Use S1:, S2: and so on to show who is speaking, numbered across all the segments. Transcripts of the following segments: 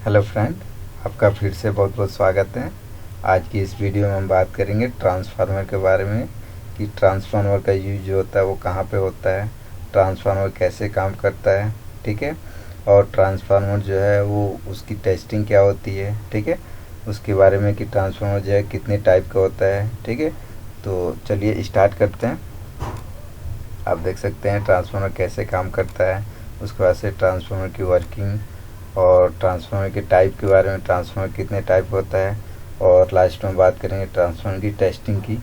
S1: Hello friend, आपका फिर से बहुत बहुत स्वागत है। आज की इस वीडियो में हम बात करेंगे ट्रांसफार्मर के बारे में कि ट्रांसफार्मर का यूज जो होता है वो कहाँ पे होता है, ट्रांसफार्मर कैसे काम करता है, ठीक है। और ट्रांसफार्मर जो है वो उसकी टेस्टिंग क्या होती है, ठीक है। उसके बारे में कि ट्रांसफार्मर जो है कितने टाइप का होता है, ठीक है। तो चलिए स्टार्ट करते हैं। आप देख सकते हैं ट्रांसफार्मर कैसे काम करता है, उसके बाद से ट्रांसफार्मर की वर्किंग और ट्रांसफार्मर के टाइप के बारे में, ट्रांसफार्मर कितने टाइप होता है, और लास्ट में बात करेंगे ट्रांसफार्मर की टेस्टिंग की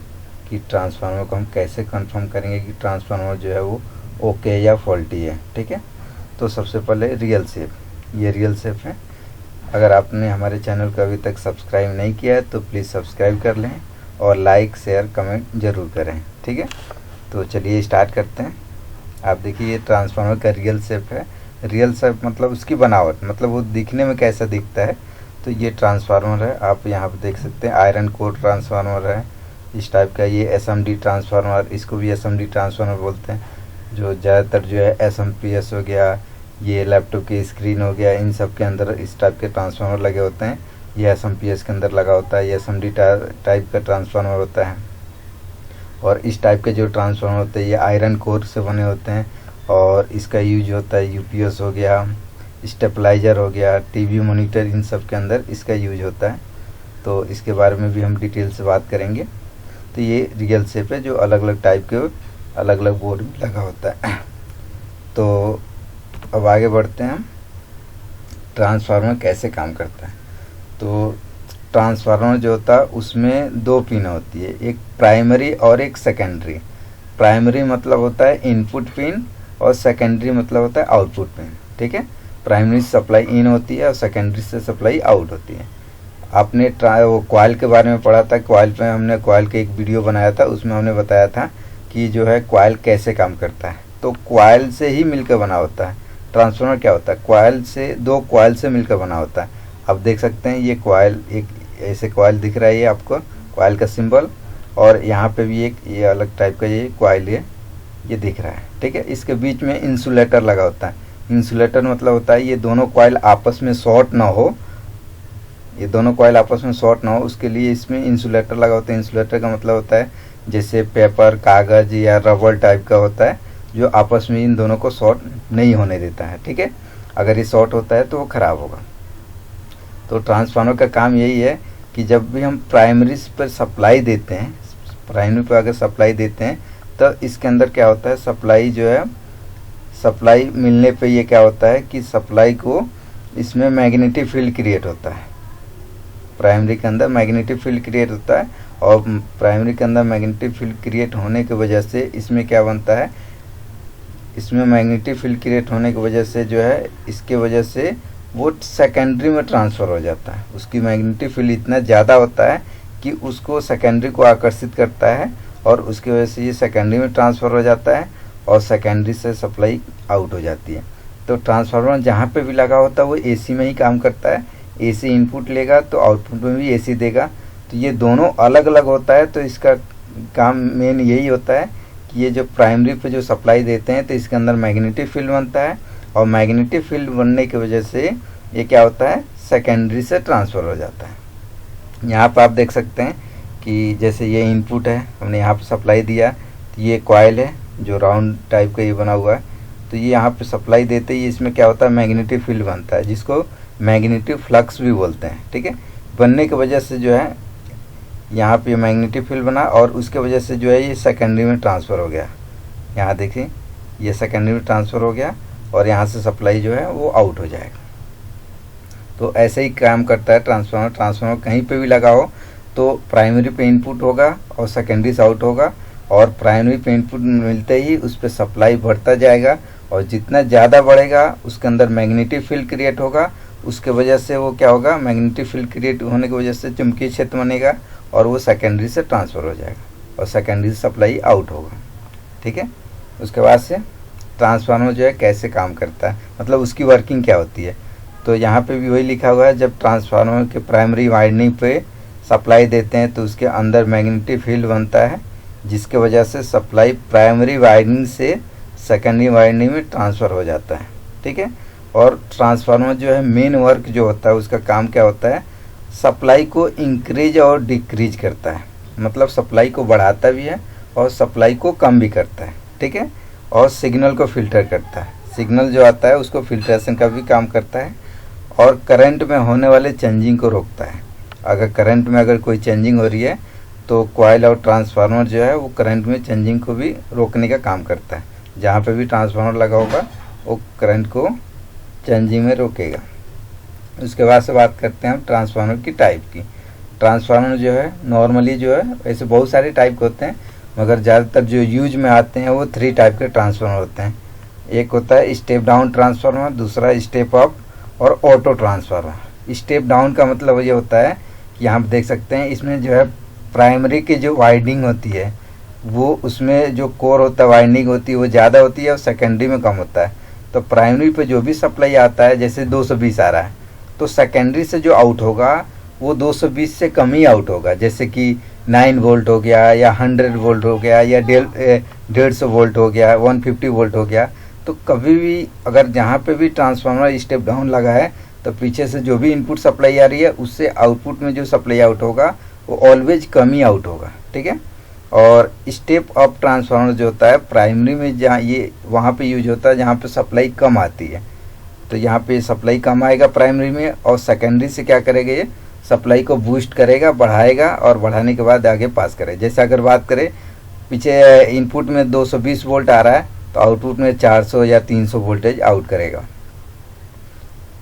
S1: कि ट्रांसफार्मर को हम कैसे कंफर्म करेंगे कि ट्रांसफार्मर जो है वो ओके या फॉल्टी है, ठीक है। तो सबसे पहले रियल शेप, ये रियल शेप है। अगर आपने हमारे चैनल को अभी तक सब्सक्राइब नहीं किया है तो प्लीज़ सब्सक्राइब कर लें और लाइक शेयर कमेंट ज़रूर करें, ठीक है। तो चलिए स्टार्ट करते हैं। आप देखिए ये ट्रांसफार्मर का रियल शेप है। रियल शेप मतलब उसकी बनावट, मतलब वो दिखने में कैसा दिखता है। तो ये ट्रांसफार्मर है, आप यहाँ पे देख सकते हैं आयरन कोर ट्रांसफार्मर है इस टाइप का। ये एसएमडी ट्रांसफार्मर, इसको भी एसएमडी ट्रांसफार्मर बोलते हैं। जो ज़्यादातर जो है एसएमपीएस हो गया, ये लैपटॉप की स्क्रीन हो गया, इन सब के अंदर इस टाइप के ट्रांसफार्मर लगे होते हैं। ये एसएमपीएस के अंदर लगा होता है, ये एसएमडी टाइप का ट्रांसफार्मर होता है। और इस टाइप के जो ट्रांसफार्मर होते हैं ये आयरन कोर से बने होते हैं और इसका यूज होता है यूपीएस हो गया, स्टेबलाइजर हो गया, टीवी मॉनिटर, इन सब के अंदर इसका यूज होता है। तो इसके बारे में भी हम डिटेल से बात करेंगे। तो ये रियल शेप है जो अलग अलग टाइप के अलग अलग बोर्ड में लगा होता है। तो अब आगे बढ़ते हैं, ट्रांसफार्मर कैसे काम करता है। तो ट्रांसफार्मर जो होता है उसमें दो पिन होती है, एक प्राइमरी और एक सेकेंडरी। प्राइमरी मतलब होता है इनपुट पिन और सेकेंडरी मतलब होता है आउटपुट पिन, ठीक है। प्राइमरी से सप्लाई इन होती है और सेकेंडरी से सप्लाई आउट होती है। आपने वो कॉइल के बारे में पढ़ा था, कॉइल पे हमने कॉइल के एक वीडियो बनाया था, उसमें हमने बताया था कि जो है कॉइल कैसे काम करता है। तो कॉइल से ही मिलकर बना होता है ट्रांसफार्मर। क्या होता है, कॉइल से, दो कॉइल से मिलकर बना होता है। आप देख सकते हैं ये कॉइल, एक ऐसे कॉइल दिख रहा है, ये आपको कॉइल का सिंबल, और यहाँ पे भी एक ये अलग टाइप का ये कॉइल ये दिख रहा है, ठीक है। इसके बीच में इंसुलेटर लगा होता है। इंसुलेटर मतलब होता है ये दोनों कॉइल आपस में शॉर्ट ना हो, ये दोनों कॉइल आपस में शॉर्ट ना हो, उसके लिए इसमें इंसुलेटर लगा होता है। इंसुलेटर का मतलब होता है जैसे पेपर, कागज या रबर टाइप का होता है जो आपस में इन दोनों को शॉर्ट नहीं होने देता है, ठीक है। अगर ये शॉर्ट होता है तो वो खराब होगा। तो ट्रांसफार्मर का काम यही है कि जब भी हम प्राइमरी पर सप्लाई देते हैं, प्राइमरी पर अगर सप्लाई देते हैं तो इसके अंदर क्या होता है, सप्लाई जो है, सप्लाई मिलने पे ये क्या होता है कि सप्लाई को इसमें मैग्नेटिक फील्ड क्रिएट होता है। प्राइमरी के अंदर मैग्नेटिक फील्ड क्रिएट होता है और प्राइमरी के अंदर मैग्नेटिक फील्ड क्रिएट होने की वजह से इसमें क्या बनता है, इसमें मैग्नेटिक फील्ड क्रिएट होने की वजह से जो है, इसके वजह से वो सेकेंडरी में ट्रांसफ़र हो जाता है। उसकी मैग्नेटिक फील्ड इतना ज़्यादा होता है कि उसको सेकेंडरी को आकर्षित करता है और उसकी वजह से ये सेकेंडरी में ट्रांसफ़र हो जाता है और सेकेंडरी से सप्लाई आउट हो जाती है। तो ट्रांसफार्मर जहाँ पे भी लगा होता है वो एसी में ही काम करता है। एसी इनपुट लेगा तो आउटपुट में भी एसी देगा। तो ये दोनों अलग अलग होता है। तो इसका काम मेन यही होता है कि ये जो प्राइमरी पे जो सप्लाई देते हैं तो इसके अंदर मैग्नेटिक फील्ड बनता है और मैग्नेटिक फील्ड बनने की वजह से ये क्या होता है, सेकेंडरी से ट्रांसफ़र हो जाता है। यहाँ पर आप देख सकते हैं कि जैसे ये इनपुट है, हमने यहाँ पर सप्लाई दिया, तो ये कॉइल है जो राउंड टाइप का ये बना हुआ है। तो ये यहाँ पे सप्लाई देते ही इसमें क्या होता है, मैग्नेटिक फील्ड बनता है जिसको मैग्नेटिक फ्लक्स भी बोलते हैं, ठीक है। बनने की वजह से जो है यहाँ पे मैग्नेटिक फील्ड बना और उसके वजह से जो है ये सेकेंडरी में ट्रांसफ़र हो गया। यहाँ देखिए ये सेकेंडरी में ट्रांसफ़र हो गया और यहाँ से सप्लाई जो है वो आउट हो जाएगा। तो ऐसे ही काम करता है ट्रांसफार्मर। ट्रांसफार्मर कहीं पे भी लगाओ तो प्राइमरी पे इनपुट होगा और सेकेंडरी से आउट होगा, और प्राइमरी पे इनपुट मिलते ही उस पर सप्लाई बढ़ता जाएगा और जितना ज़्यादा बढ़ेगा उसके अंदर मैग्नेटिक फील्ड क्रिएट होगा। उसके वजह से वो क्या होगा, मैग्नेटिक फील्ड क्रिएट होने की वजह से चुंबकीय क्षेत्र बनेगा और वो सेकेंडरी से ट्रांसफ़र हो जाएगा और सेकेंडरी से सप्लाई आउट होगा, ठीक है। उसके बाद से ट्रांसफार्मर जो है कैसे काम करता है, मतलब उसकी वर्किंग क्या होती है। तो यहाँ पे भी वही लिखा हुआ है, जब ट्रांसफार्मर के प्राइमरी वाइंडिंग पे सप्लाई देते हैं तो उसके अंदर मैग्नेटिक फील्ड बनता है जिसके वजह से सप्लाई प्राइमरी वाइंडिंग से सेकेंडरी वाइंडिंग में ट्रांसफ़र हो जाता है, ठीक है। और ट्रांसफार्मर जो है मेन वर्क जो होता है उसका काम क्या होता है, सप्लाई को इंक्रीज और डिक्रीज करता है, मतलब सप्लाई को बढ़ाता भी है और सप्लाई को कम भी करता है, ठीक है। और सिग्नल को फिल्टर करता है, सिग्नल जो आता है उसको फिल्ट्रेशन का भी काम करता है, और करंट में होने वाले चेंजिंग को रोकता है। अगर करंट में अगर कोई चेंजिंग हो रही है तो कॉइल और ट्रांसफार्मर जो है वो करंट में चेंजिंग को भी रोकने का काम करता है। जहाँ पे भी ट्रांसफार्मर लगा होगा वो करंट को चेंजिंग में रोकेगा। उसके बाद से बात करते हैं हम ट्रांसफार्मर की टाइप की। ट्रांसफार्मर जो है नॉर्मली जो है ऐसे बहुत सारे टाइप के होते हैं, मगर ज़्यादातर जो यूज में आते हैं वो 3 टाइप के ट्रांसफार्मर होते हैं। एक होता है स्टेप डाउन ट्रांसफार्मर, दूसरा स्टेप अप और ऑटो ट्रांसफार्मर। स्टेप डाउन का मतलब ये होता है कि यहाँ आप देख सकते हैं इसमें जो है प्राइमरी की जो वाइंडिंग होती है वो उसमें जो कोर होता है वाइंडिंग होती है वो ज़्यादा होती है और सेकेंडरी में कम होता है। तो प्राइमरी पे जो भी सप्लाई आता है जैसे 220 आ रहा है तो सेकेंडरी से जो आउट होगा वो 220 से कम ही आउट होगा, जैसे कि 9 वोल्ट हो गया या 100 वोल्ट हो गया या 150 वोल्ट हो गया, 150 वोल्ट हो गया। तो कभी भी अगर जहाँ पे भी ट्रांसफार्मर स्टेप डाउन लगा है तो पीछे से जो भी इनपुट सप्लाई आ रही है उससे आउटपुट में जो सप्लाई आउट होगा वो ऑलवेज कम ही आउट होगा, ठीक है। और स्टेप अप ट्रांसफार्मर जो होता है प्राइमरी में जहाँ ये वहाँ पे यूज होता है जहाँ पे सप्लाई कम आती है, तो यहाँ पे सप्लाई कम आएगा प्राइमरी में, और सेकेंडरी से क्या करेगा ये सप्लाई को बूस्ट करेगा, बढ़ाएगा और बढ़ाने के बाद आगे पास करेगा। जैसे अगर बात करें पीछे इनपुट में 220 वोल्ट आ रहा है तो आउटपुट में 400 या 300 वोल्टेज आउट करेगा।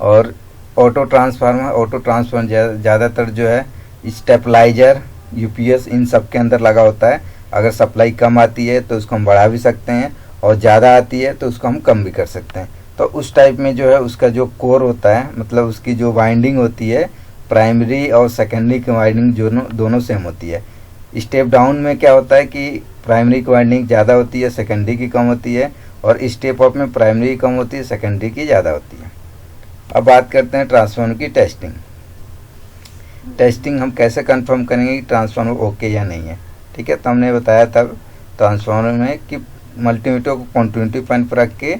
S1: और ऑटो ट्रांसफार्मर ज़्यादातर जो है स्टेबलाइजर यूपीएस इन सब के अंदर लगा होता है। अगर सप्लाई कम आती है तो उसको हम बढ़ा भी सकते हैं और ज़्यादा आती है तो उसको हम कम भी कर सकते हैं। तो उस टाइप में जो है उसका जो कोर होता है मतलब उसकी जो वाइंडिंग होती है प्राइमरी और सेकेंडरी की वाइंडिंग दोनों सेम होती है। स्टेप डाउन में क्या होता है कि प्राइमरी की वाइंडिंग ज़्यादा होती है, सेकेंडरी की कम होती है, और स्टेप अप में प्राइमरी की कम होती है, सेकेंडरी की ज़्यादा होती है। अब बात करते हैं ट्रांसफार्मर की टेस्टिंग हम कैसे कंफर्म करेंगे कि ट्रांसफार्मर ओके या नहीं है, ठीक है। तो हमने बताया था ट्रांसफार्मर में कि मल्टीमीटर को कंटिन्यूटी पॉइंट पर रख के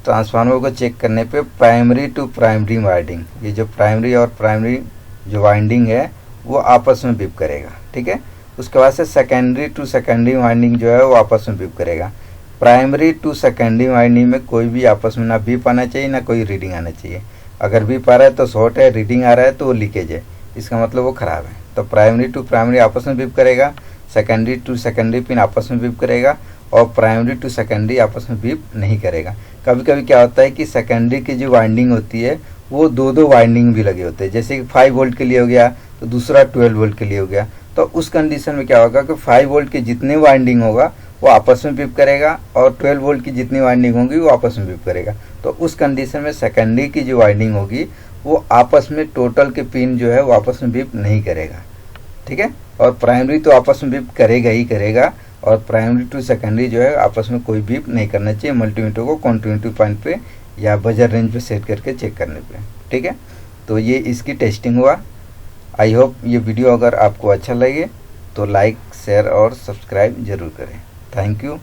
S1: ट्रांसफार्मर को चेक करने पे प्राइमरी टू प्राइमरी वाइंडिंग, ये जो प्राइमरी और प्राइमरी जो वाइंडिंग है वो आपस में बीप करेगा, ठीक है। उसके बाद से सेकेंडरी टू सेकेंडरी वाइंडिंग जो है वो आपस में बीप करेगा। प्राइमरी टू सेकेंडरी वाइंडिंग में कोई भी आपस में ना बीप आना चाहिए ना कोई रीडिंग आना चाहिए। अगर बीप आ रहा है तो शॉर्ट है, रीडिंग आ रहा है तो वो लीकेज है, इसका मतलब वो ख़राब है। तो प्राइमरी टू प्राइमरी आपस में बीप करेगा, सेकेंडरी टू सेकेंडरी पिन आपस में बीप करेगा, और प्राइमरी टू सेकेंडरी आपस में बीप नहीं करेगा। कभी कभी क्या होता है कि सेकेंडरी की जो वाइंडिंग होती है वो दो वाइंडिंग भी लगे होते हैं, जैसे कि 5 वोल्ट के लिए हो गया तो दूसरा 12 वोल्ट के लिए हो गया। तो उस कंडीशन में क्या होगा कि 5 वोल्ट के जितने वाइंडिंग होगा वो आपस में बीप करेगा और 12 वोल्ट की जितनी वाइंडिंग होगी वो आपस में बीप करेगा। तो उस कंडीशन में सेकेंडरी की जो वाइंडिंग होगी वो आपस में टोटल के पिन जो है वो आपस में बीप नहीं करेगा, ठीक है। और प्राइमरी तो आपस में बीप करेगा ही करेगा, और प्राइमरी टू सेकेंडरी जो है आपस में कोई बीप नहीं करना चाहिए मल्टीमीटर को कंटिन्यूटी पॉइंट पे या बजर रेंज पे सेट करके चेक करने पे, ठीक है। तो ये इसकी टेस्टिंग हुआ। आई होप ये वीडियो अगर आपको अच्छा लगे तो लाइक शेयर और सब्सक्राइब ज़रूर करें। Thank you.